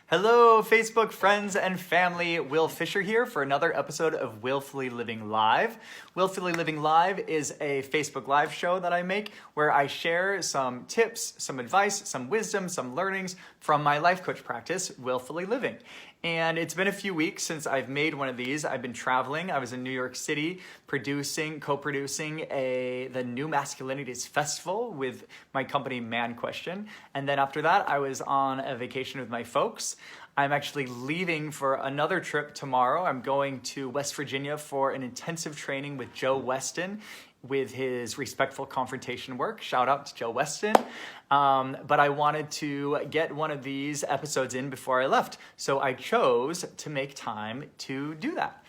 Hello, Facebook friends and family. Will Fisher here for another episode of Willfully Living Live. Willfully Living Live is a Facebook Live show that I make where I share some tips, some advice, some wisdom, some learnings from my life coach practice, Willfully Living. And it's been a few weeks since I've made one of these. I've been traveling. I was in New York City co-producing the New Masculinities Festival with my company Man Question. And then after that, I was on a vacation with my folks. I'm actually leaving for another trip tomorrow. I'm going to West Virginia for an intensive training with Joe Weston with his respectful confrontation work. Shout out to Joe Weston. But I wanted to get one of these episodes in before I left. So I chose to make time to do that.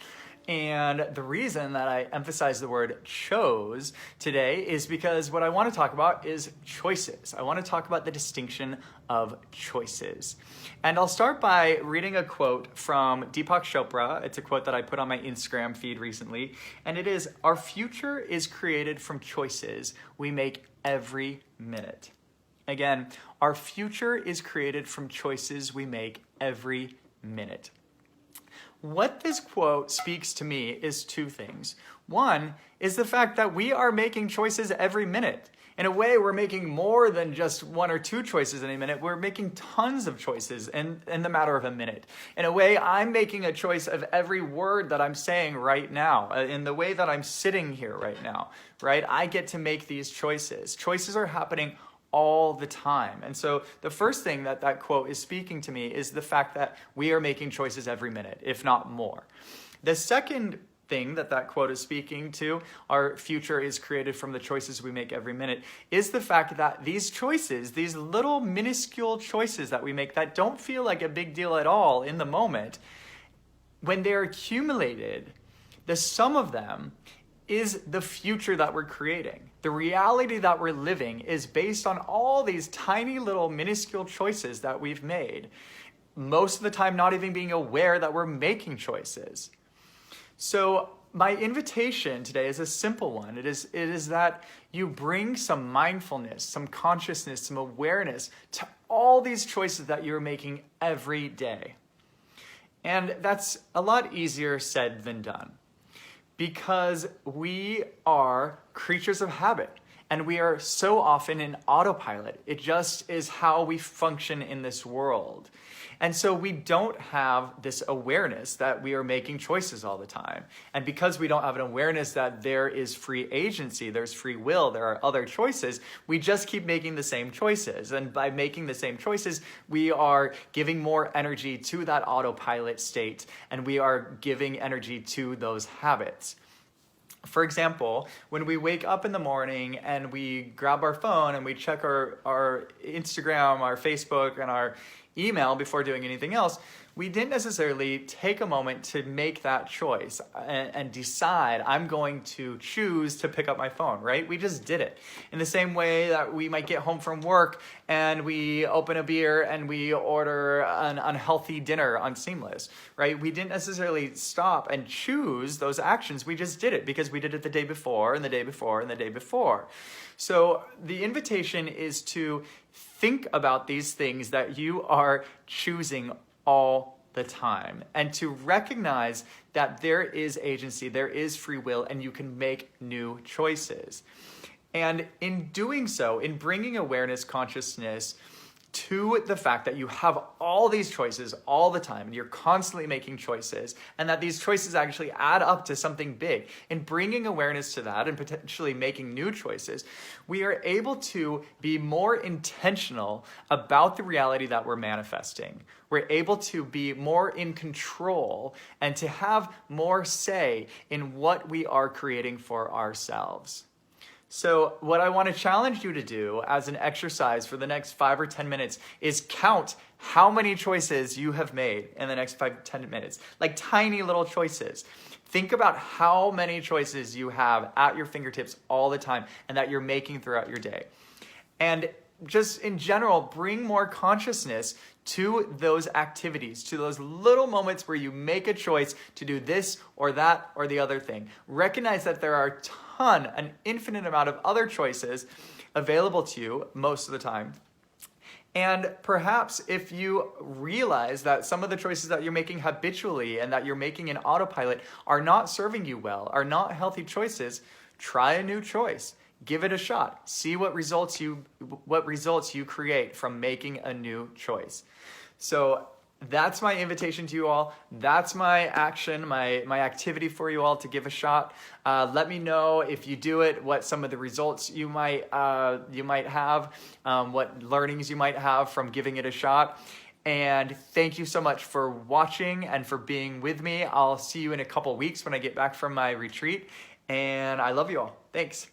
And the reason that I emphasize the word chose today is because what I want to talk about is choices. I want to talk about the distinction of choices. And I'll start by reading a quote from Deepak Chopra. It's a quote that I put on my Instagram feed recently. And it is, "Our future is created from choices we make every minute." Again, our future is created from choices we make every minute. What this quote speaks to me is two things. One is the fact that we are making choices every minute. In a way, we're making more than just one or two choices in a minute. We're making tons of choices in the matter of a minute. In a way, I'm making a choice of every word that I'm saying right now, in the way that I'm sitting here right now, right? I get to make these choices. Choices are happening all the time. And so the first thing that quote is speaking to me is the fact that we are making choices every minute, if not more. The second thing that quote is speaking to, our future is created from the choices we make every minute, is the fact that these choices, these little minuscule choices that we make that don't feel like a big deal at all in the moment, when they're accumulated, the sum of them is the future that we're creating. The reality that we're living is based on all these tiny little minuscule choices that we've made, most of the time not even being aware that we're making choices. So my invitation today is a simple one. It is that you bring some mindfulness, some consciousness, some awareness to all these choices that you're making every day. And that's a lot easier said than done, because we are creatures of habit and we are so often in autopilot. It just is how we function in this world. And so we don't have this awareness that we are making choices all the time. And because we don't have an awareness that there is free agency, there's free will, there are other choices, we just keep making the same choices. And by making the same choices, we are giving more energy to that autopilot state, and we are giving energy to those habits. For example, when we wake up in the morning and we grab our phone and we check our Instagram, our Facebook, and our email before doing anything else, we didn't necessarily take a moment to make that choice and decide, I'm going to choose to pick up my phone, right? We just did it. In the same way that we might get home from work and we open a beer and we order an unhealthy dinner on Seamless, right? We didn't necessarily stop and choose those actions. We just did it because we did it the day before and the day before and the day before. So the invitation is to think about these things that you are choosing all the time, and to recognize that there is agency, there is free will, and you can make new choices. And in doing so, in bringing awareness, consciousness to the fact that you have all these choices all the time, and you're constantly making choices, and that these choices actually add up to something big, in bringing awareness to that and potentially making new choices, we are able to be more intentional about the reality that we're manifesting. We're able to be more in control and to have more say in what we are creating for ourselves. So what I want to challenge you to do as an exercise for the next 5 or 10 minutes is count how many choices you have made in the next 5 to 10 minutes, like tiny little choices. Think about how many choices you have at your fingertips all the time and that you're making throughout your day. And just in general, bring more consciousness to those activities, to those little moments where you make a choice to do this or that or the other thing. Recognize that there are an infinite amount of other choices available to you most of the time. And perhaps if you realize that some of the choices that you're making habitually and that you're making in autopilot are not serving you well, are not healthy choices, try a new choice. Give it a shot. See what results you create from making a new choice. So that's my invitation to you all. That's my action, my activity for you all to give a shot. Let me know if you do it, what some of the results you might have, what learnings you might have from giving it a shot. And thank you so much for watching and for being with me. I'll see you in a couple weeks when I get back from my retreat. And I love you all. Thanks.